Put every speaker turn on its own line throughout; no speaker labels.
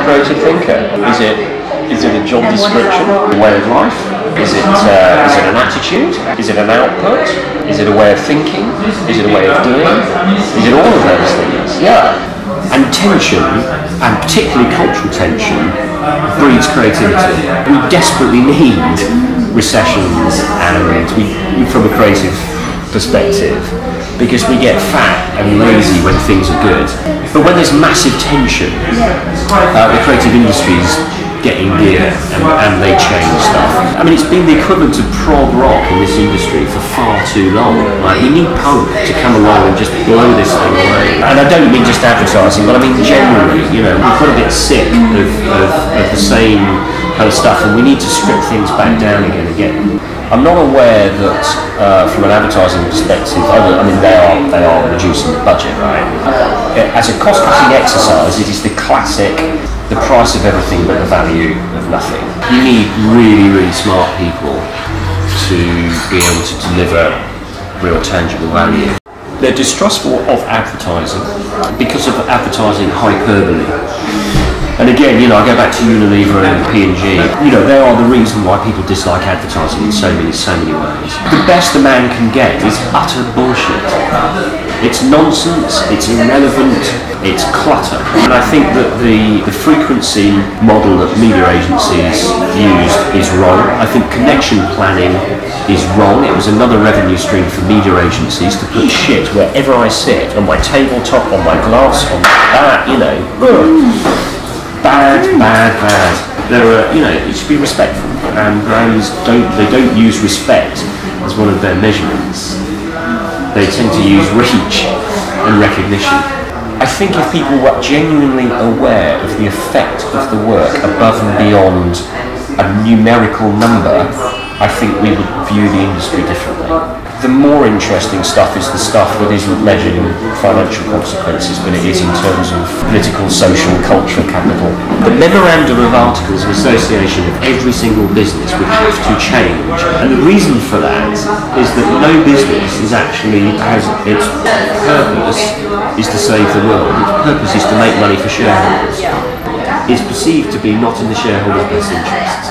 a creative thinker? Is it a job description, a way of life? Is it an attitude? Is it an output? Is it a way of thinking? Is it a way of doing? Is it all of those things? Yeah. And tension, and particularly cultural tension, breeds creativity. We desperately need recessions, and from a creative perspective, because we get fat and lazy when things are good. But when there's massive tension, the creative industries getting gear and they change stuff. I mean, it's been the equivalent of prog rock in this industry for far too long. Like, we need punk to come along and just blow this thing away. And I don't mean just advertising, but I mean generally, you know, we've got a bit sick of the same kind of stuff, and we need to strip things back down again. I'm not aware that from an advertising perspective, I mean, they are reducing the budget, right? As a cost-cutting exercise, it is the classic, the price of everything but the value of nothing. You need really, really smart people to be able to deliver real tangible value. They're distrustful of advertising because of advertising hyperbole. And again, you know, I go back to Unilever and P&G. You know, they are the reason why people dislike advertising in so many ways. The best a man can get is utter bullshit. It's nonsense, it's irrelevant, it's clutter. And I think that the frequency model that media agencies use is wrong. I think connection planning is wrong. It was another revenue stream for media agencies to put shit wherever I sit, on my tabletop, on my glass, on that, you know. Bad. There are, you know, it should be respectful, and brands don't use respect as one of their measurements. They tend to use reach and recognition. I think if people were genuinely aware of the effect of the work above and beyond a numerical number, I think we would view the industry differently. The more interesting stuff is the stuff that isn't measured in financial consequences, but it is in terms of political, social, cultural capital. The memorandum of articles of association of every single business would have to change. And the reason for that is that no business is actually, has its purpose is to save the world. Its purpose is to make money for shareholders. It's perceived to be not in the shareholders' best interests.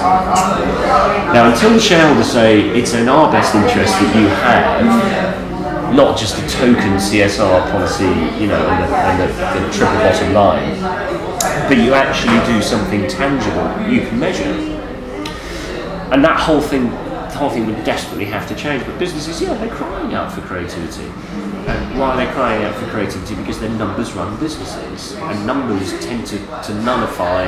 Now, until the shareholders say it's in our best interest that you have not just a token CSR policy, you know, and the triple bottom line, but you actually do something tangible you can measure. And the whole thing would desperately have to change. But businesses, yeah, they're crying out for creativity. And why are they crying out for creativity? Because they're numbers-run businesses, and numbers tend to nullify,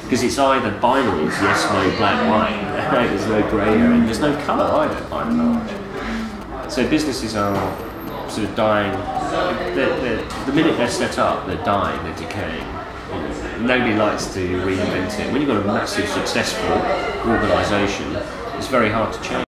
because it's either binaries, yes, no, black, white. There's no grey area, and there's no colour either, by and large. So businesses are sort of dying. The minute they're set up, they're dying, they're decaying. Nobody likes to reinvent it. When you've got a massive, successful organisation, it's very hard to change.